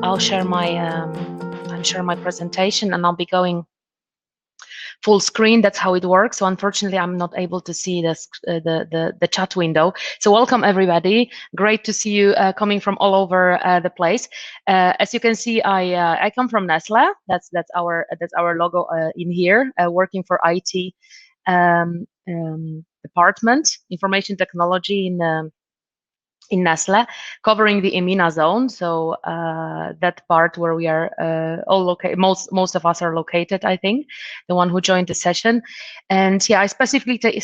I'll share my presentation, and I'll be going full screen. That's how it works. So unfortunately, I'm not able to see the chat window. So welcome everybody. Great to see you coming from all over the place. As you can see, I come from Nestle. That's our logo in here. Working for IT department, information technology in Nestle, covering the EMENA zone. So that part where we are all located, most of us are located, I think, the one who joined the session. And yeah, I specifically take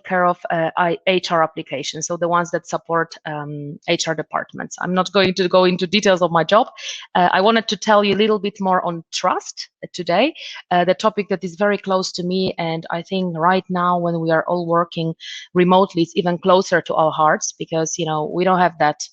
care of HR applications, so the ones that support HR departments. I'm not going to go into details of my job. I wanted to tell you a little bit more on trust today, the topic that is very close to me, and I think right now when we are all working remotely, it's even closer to our hearts, because we don't have that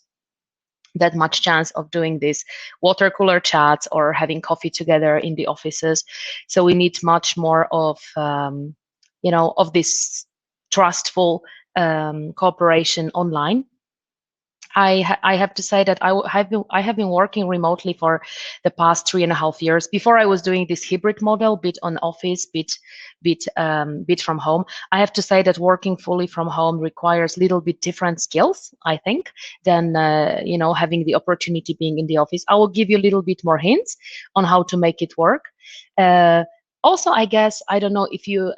much chance of doing this water cooler chats or having coffee together in the offices. So we need much more of of this trustful cooperation online. I have to say that I have been working remotely for the past 3.5 years. Before I was doing this hybrid model, bit on office, bit from home. I have to say that working fully from home requires a little bit different skills, I think, than having the opportunity being in the office. I will give you a little bit more hints on how to make it work. Also, I guess, I don't know if you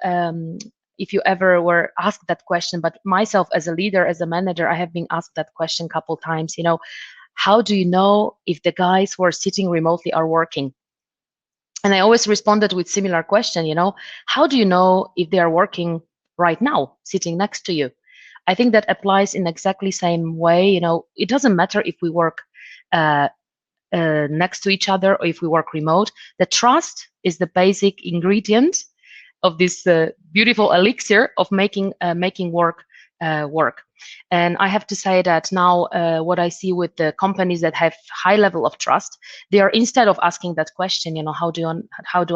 ever were asked that question, but myself as a leader, as a manager, I have been asked that question a couple times, how do you know if the guys who are sitting remotely are working? And I always responded with similar question, how do you know if they are working right now, sitting next to you? I think that applies in exactly same way. It doesn't matter if we work next to each other or if we work remote. The trust is the basic ingredient of this beautiful elixir of making work work. And I have to say that now what I see with the companies that have high level of trust, they are, instead of asking that question, how do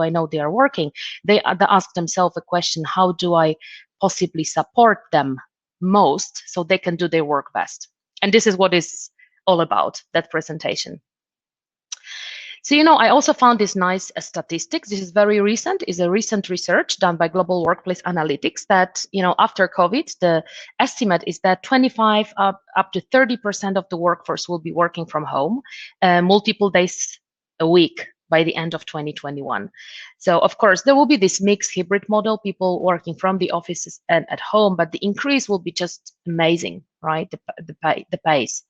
I know they are working, they ask themselves a question: how do I possibly support them most so they can do their work best? And this is what is all about, that presentation. So, I also found this nice statistics. This is very recent, is a recent research done by Global Workplace Analytics that, after COVID, the estimate is that 25 up to 30% of the workforce will be working from home multiple days a week by the end of 2021. So, of course, there will be this mixed hybrid model, people working from the offices and at home, but the increase will be just amazing, right? The pace.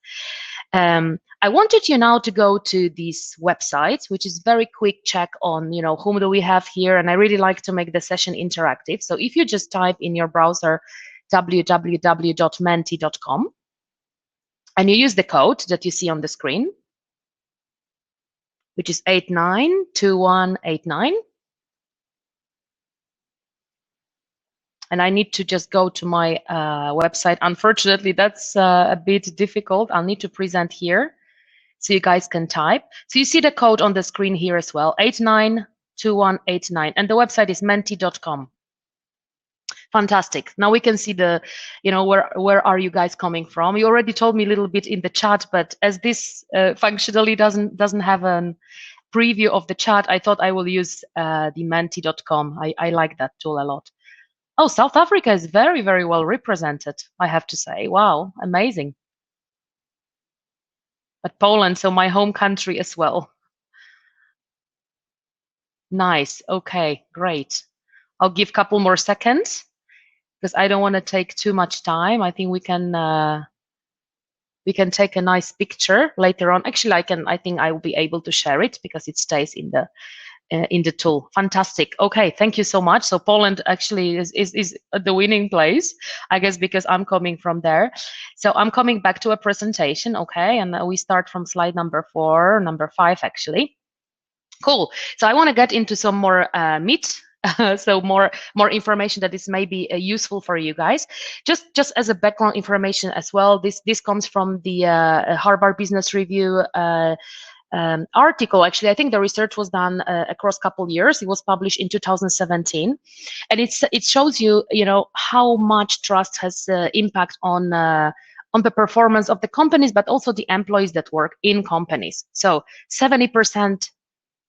I wanted you now to go to these websites, which is very quick check on, whom do we have here. And I really like to make the session interactive. So if you just type in your browser www.menti.com and you use the code that you see on the screen, which is 892189. And I need to just go to my website. Unfortunately, that's a bit difficult. I'll need to present here so you guys can type. So you see the code on the screen here as well, 892189. And the website is menti.com. Fantastic. Now we can see the, where are you guys coming from? You already told me a little bit in the chat, but as this functionally doesn't have a preview of the chat, I thought I will use the menti.com. I like that tool a lot. Oh, South Africa is very, very well represented, I have to say. Wow, amazing. But Poland, so my home country as well. Nice. Okay, great. I'll give a couple more seconds because I don't want to take too much time. I think we can take a nice picture later on. Actually, I think I will be able to share it because it stays in the tool. Fantastic. Okay, thank you so much. So Poland actually is the winning place, I guess, because I'm coming from there. So I'm coming back to a presentation, okay, and we start from slide number 5 actually. Cool. So I want to get into some more meat. So more information that is maybe useful for you guys. Just as a background information as well. This comes from the Harvard Business Review article. Actually, I think the research was done across a couple years. It was published in 2017, and it shows you, how much trust has impact on on the performance of the companies, but also the employees that work in companies. So 70%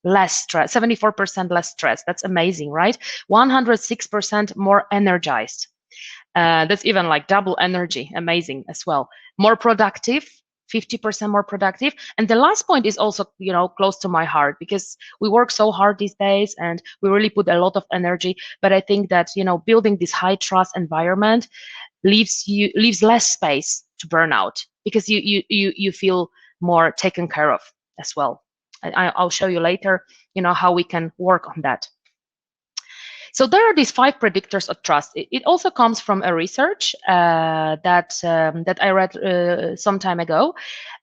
less stress, 74% less stress. That's amazing, right? 106% more energized. That's even like double energy. Amazing as well. More productive, 50% more productive. And the last point is also, close to my heart, because we work so hard these days and we really put a lot of energy. But I think that, building this high trust environment leaves less space to burn out, because you feel more taken care of as well. I'll show you later, how we can work on that. So there are these 5 predictors of trust. It also comes from a research that I read some time ago,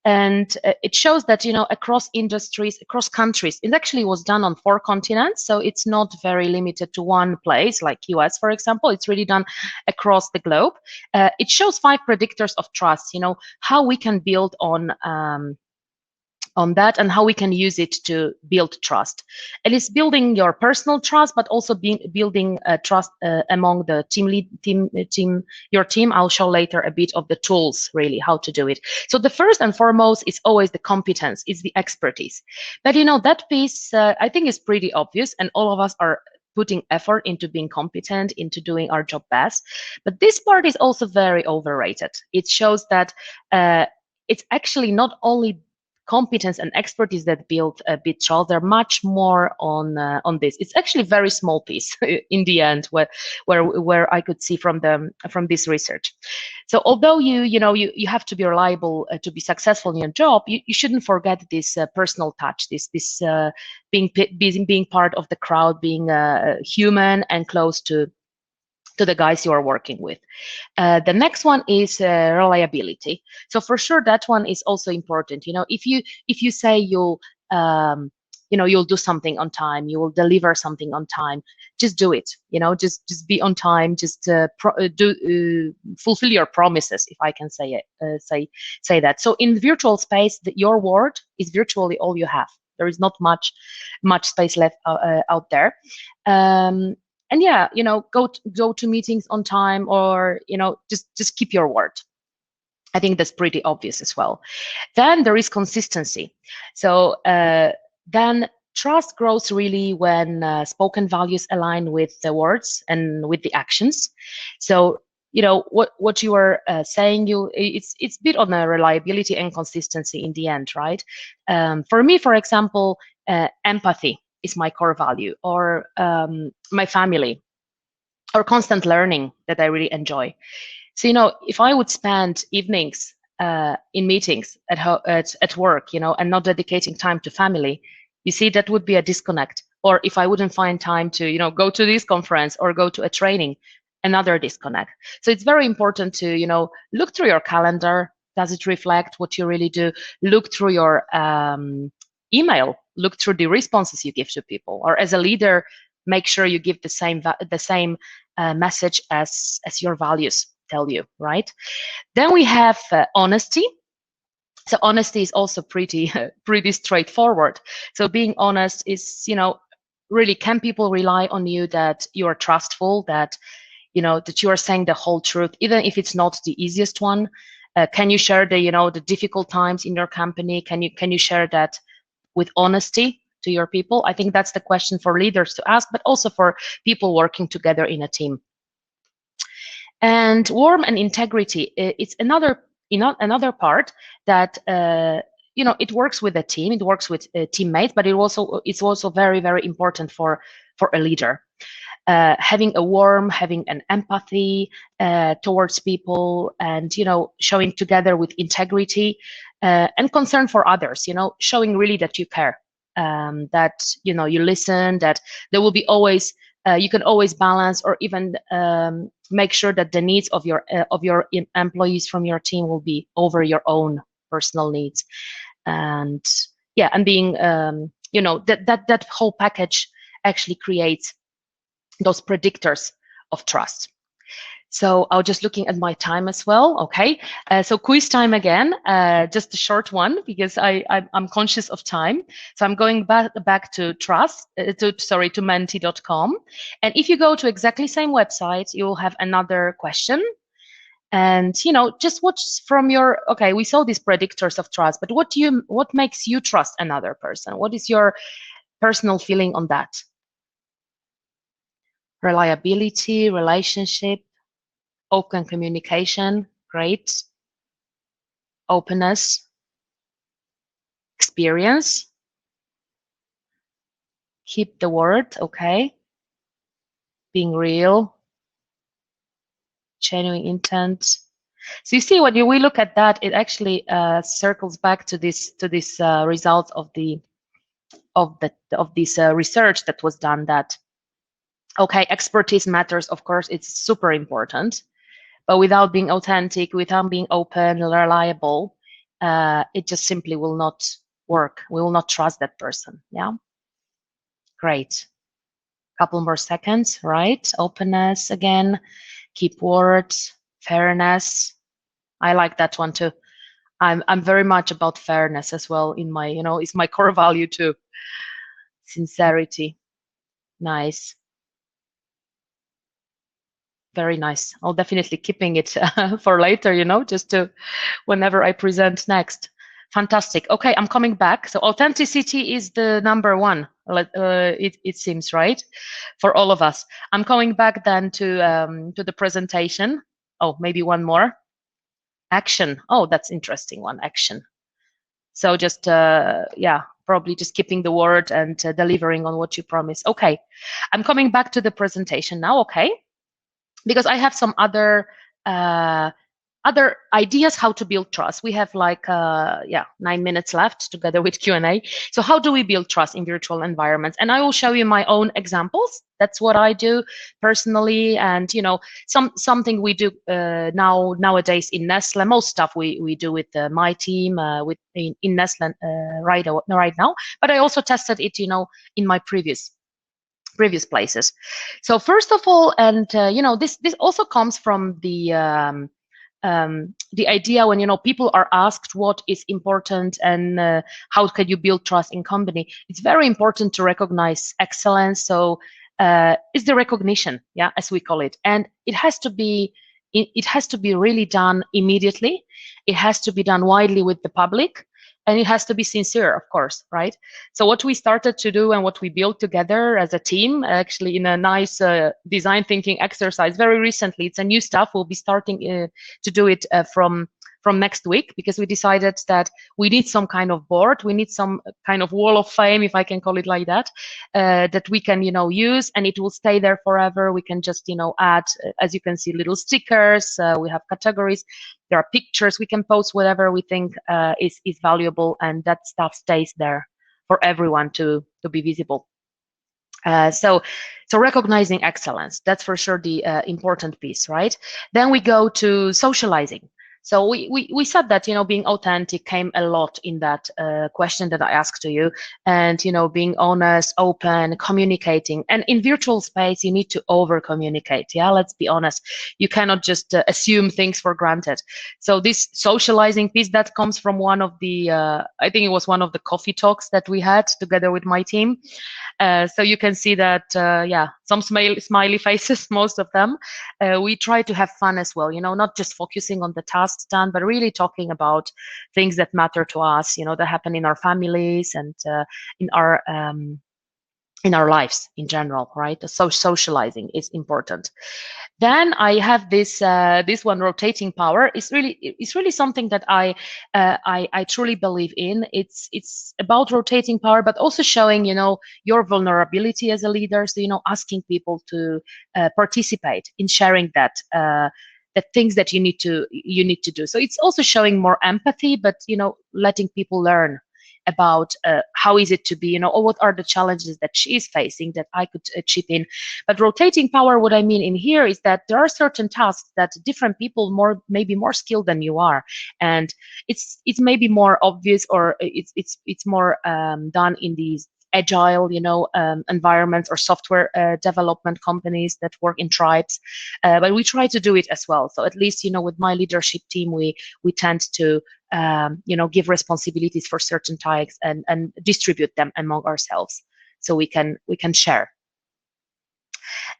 and it shows that across industries, across countries, it actually was done on 4 continents. So it's not very limited to one place like US, for example. It's really done across the globe. It shows 5 predictors of trust. How we can build on that and how we can use it to build trust. And it's building your personal trust, but also building trust among the your team. I'll show later a bit of the tools, really, how to do it. So the first and foremost is always the competence, it's the expertise. But that piece, I think, is pretty obvious, and all of us are putting effort into being competent, into doing our job best. But this part is also very overrated. It shows that it's actually not only competence and expertise that build a bit trust. They're much more on this. It's actually a very small piece in the end, where I could see from this research. So although you have to be reliable to be successful in your job, you shouldn't forget this personal touch, this being part of the crowd, being human and close to the guys you are working with. The next one is reliability. So for sure, that one is also important. If you say you'll do something on time, you will deliver something on time, just do it. Just be on time. Just fulfill your promises, if I can say it. Say that. So in virtual space, your word is virtually all you have. There is not much space left out there. And yeah, go to meetings on time, or just keep your word. I think that's pretty obvious as well. Then there is consistency. So then trust grows really when spoken values align with the words and with the actions. So what you are saying, it's a bit on a reliability and consistency in the end, right? For me, for example, empathy is my core value, or my family, or constant learning that I really enjoy. So if I would spend evenings in meetings at work, and not dedicating time to family, you see, that would be a disconnect. Or if I wouldn't find time to go to this conference or go to a training, another disconnect. So it's very important to look through your calendar. Does it reflect what you really do? Look through your email. Look through the responses you give to people. Or as a leader, make sure you give the same message as your values tell you, right? Then we have honesty. So honesty is also pretty straightforward. So being honest is, really, can people rely on you, that you are trustful, that that you are saying the whole truth, even if it's not the easiest one? Can you share the difficult times in your company? Can you share that with honesty to your people? I think that's the question for leaders to ask, but also for people working together in a team. And warmth and integrity, it's another part that it works with a team, it works with teammates, but it's also very, very important for a leader. Having an empathy towards people, and showing together with integrity and concern for others. Showing really that you care, that you listen, that there will be always you can always balance, or even make sure that the needs of your employees from your team will be over your own personal needs. And being that whole package actually creates those predictors of trust. So I was just looking at my time as well. Okay, so quiz time again, just a short one, because I'm conscious of time. So I'm going back to to menti.com. And if you go to exactly same website, you will have another question. And just what's from your, okay, we saw these predictors of trust, but what makes you trust another person? What is your personal feeling on that? Reliability, relationship, open communication, great. Openness, experience, keep the word, okay. Being real, genuine intent. So you see, when we look at that, it actually circles back to this result of this research that was done. That okay, expertise matters, of course, it's super important, but without being authentic, without being open, reliable, it just simply will not work. We will not trust that person. Yeah, great. Couple more seconds, right? Openness again, keep words, fairness. I like that one too. I'm very much about fairness as well in my, it's my core value too. Sincerity. Nice. Very nice. I'll definitely keeping it for later, just to whenever I present next. Fantastic. Okay, I'm coming back. So authenticity is the number one. It seems, right, for all of us. I'm coming back then to the presentation. Oh, maybe one more. Action. Oh, that's interesting one. Action. So just yeah, probably just keeping the word and delivering on what you promise. Okay, I'm coming back to the presentation now. Okay, because I have some other ideas how to build trust. We have like 9 minutes left together with Q&A. So how do we build trust in virtual environments? And I will show you my own examples. That's what I do personally, and something we do nowadays in Nestle. Most stuff we do with my team in Nestle right now. But I also tested it in my previous places. So first of all, and this also comes from the idea when people are asked what is important and how can you build trust in company. It's very important to recognize excellence. So it's the recognition, yeah, as we call it, and it has to be really done immediately. It has to be done widely with the public, and it has to be sincere, of course, right? So what we started to do and what we built together as a team, actually in a nice design thinking exercise very recently, it's a new stuff. We'll be starting to do it from next week, because we decided that we need some kind of board, we need some kind of wall of fame, if I can call it like that, that we can use, and it will stay there forever. We can just add, as you can see, little stickers. We have categories. There are pictures. We can post whatever we think is valuable, and that stuff stays there for everyone to be visible. So recognizing excellence, that's for sure the important piece, right? Then we go to socializing. So we said that being authentic came a lot in that question that I asked to you, and being honest, open, communicating. And in virtual space, you need to over communicate. Yeah, let's be honest. You cannot just assume things for granted. So this socializing piece, that comes from one of the I think it was one of the coffee talks that we had together with my team. So you can see that, yeah, some smiley faces, most of them. We try to have fun as well, not just focusing on the tasks done, but really talking about things that matter to us, that happen in our families and in our lives in general, right? So socializing is important. Then I have this one, rotating power. It's really something that I truly believe in. It's about rotating power, but also showing your vulnerability as a leader. So asking people to participate in sharing that. The things that you need to do. So it's also showing more empathy, but letting people learn about how is it to be, or what are the challenges that she is facing that I could chip in. But rotating power, what I mean in here is that there are certain tasks that different people maybe more skilled than you are, and it's maybe more obvious, or it's more done in these agile environments or software development companies that work in tribes, but we try to do it as well. So at least with my leadership team, we tend to give responsibilities for certain tasks and distribute them among ourselves, so we can share.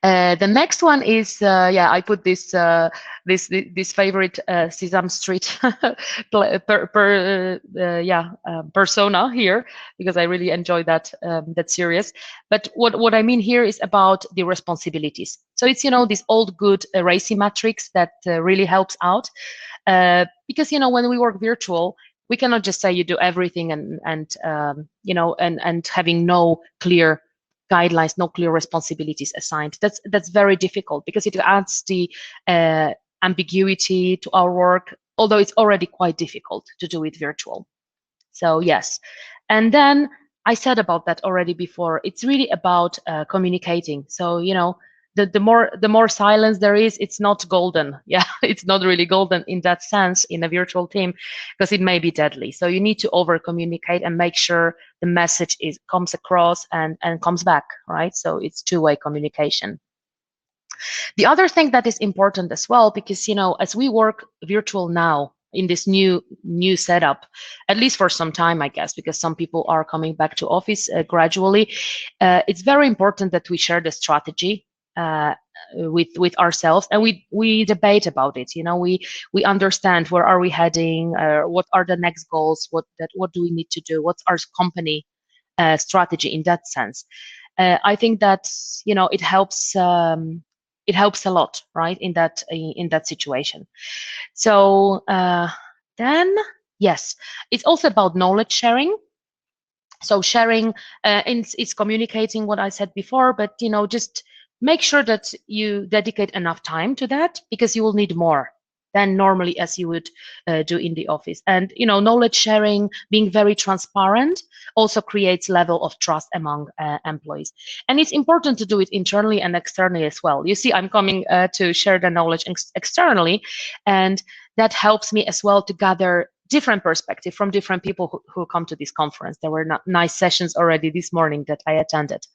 The next one is yeah, I put this favorite Sesame Street persona here because I really enjoy that series. But what I mean here is about the responsibilities. So it's this old good RACI matrix that really helps out because when we work virtual, we cannot just say you do everything and having no clear guidelines, no clear responsibilities assigned. That's very difficult because it adds the ambiguity to our work, although it's already quite difficult to do it virtual. So yes, and then I said about that already before. It's really about communicating. So the more silence there is, it's not golden. Yeah, it's not really golden in that sense in a virtual team because it may be deadly. So you need to over communicate and make sure the message comes across and comes back, right? So it's two-way communication. The other thing that is important as well, because as we work virtual now in this new setup, at least for some time, I guess, because some people are coming back to office gradually, it's very important that we share the strategy with ourselves, and we debate about it. We understand where are we heading, what are the next goals, what do we need to do, what's our company strategy in that sense. I think that it helps a lot, right, in that situation. So then yes, it's also about knowledge sharing. So sharing is communicating what I said before, but just make sure that you dedicate enough time to that because you will need more than normally as you would do in the office. And knowledge sharing, being very transparent, also creates level of trust among employees. And it's important to do it internally and externally as well. You see, I'm coming to share the knowledge externally, and that helps me as well to gather different perspective from different people who come to this conference. There were nice sessions already this morning that I attended.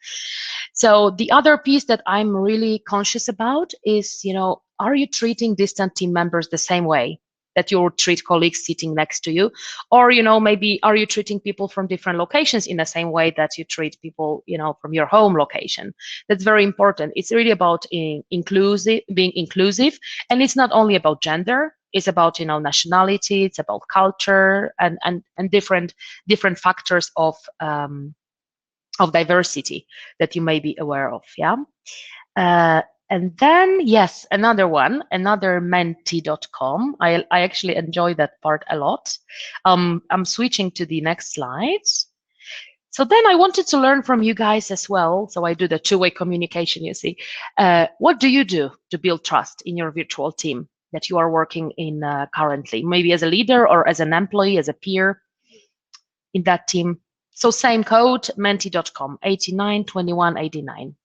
So the other piece that I'm really conscious about is, are you treating distant team members the same way that you would treat colleagues sitting next to you? Or, maybe are you treating people from different locations in the same way that you treat people, from your home location? That's very important. It's really about being inclusive. And it's not only about gender. It's about, nationality, it's about culture and different factors of diversity that you may be aware of. Yeah. And then, yes, another menti.com. I actually enjoy that part a lot. I'm switching to the next slides. So then I wanted to learn from you guys as well. So I do the two-way communication, you see. What do you do to build trust in your virtual team that you are working in currently? Maybe as a leader or as an employee, as a peer in that team. So same code, menti.com, 892189.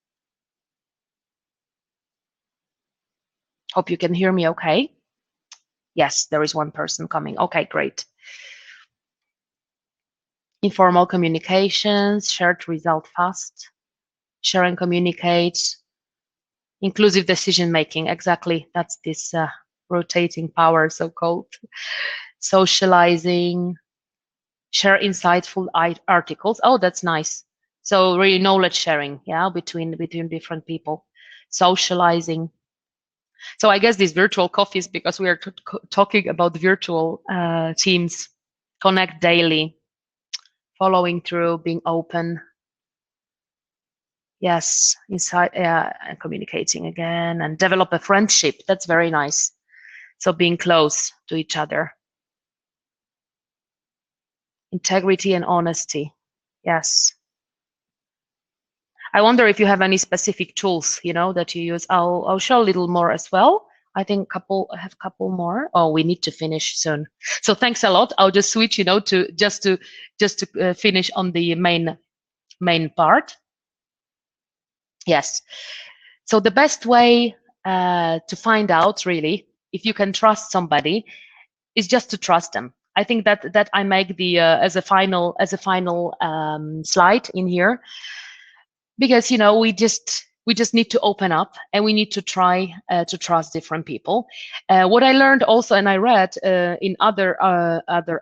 Hope you can hear me okay. Yes, there is one person coming. Okay, great. Informal communications, shared result fast, share and communicate, inclusive decision making. Exactly, that's this rotating power, so-called. Socializing, share insightful articles. Oh, that's nice. So really knowledge sharing, yeah, between different people. Socializing. So I guess these virtual coffees, because we are talking about virtual teams, connect daily, following through, being open. Yes, inside, and communicating again, and develop a friendship. That's very nice. So being close to each other. Integrity and honesty. Yes. I wonder if you have any specific tools, that you use. I'll show a little more as well. I think I have a couple more. Oh, we need to finish soon. So thanks a lot. I'll just switch, to just to finish on the main part. Yes. So the best way to find out really if you can trust somebody is just to trust them. I think that I make the as a final slide in here, because we just need to open up and we need to try to trust different people. What I learned also, and I read in other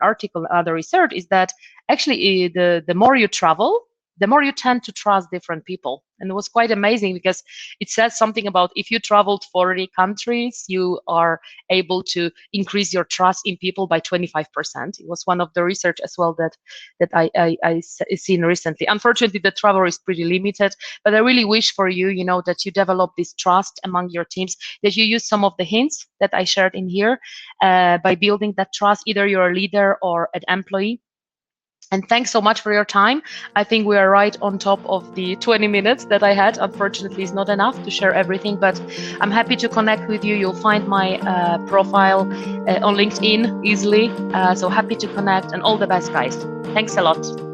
article, other research, is that actually the more you travel, the more you tend to trust different people. And it was quite amazing because it says something about if you traveled 40 countries, you are able to increase your trust in people by 25%. It was one of the research as well that I seen recently. Unfortunately, the travel is pretty limited, but I really wish for you, you know, that you develop this trust among your teams, that you use some of the hints that I shared in here by building that trust, either you're a leader or an employee. And thanks so much for your time. I think we are right on top of the 20 minutes that I had. Unfortunately, it's not enough to share everything, but I'm happy to connect with you. You'll find my profile on LinkedIn easily. So happy to connect, and all the best, guys. Thanks a lot.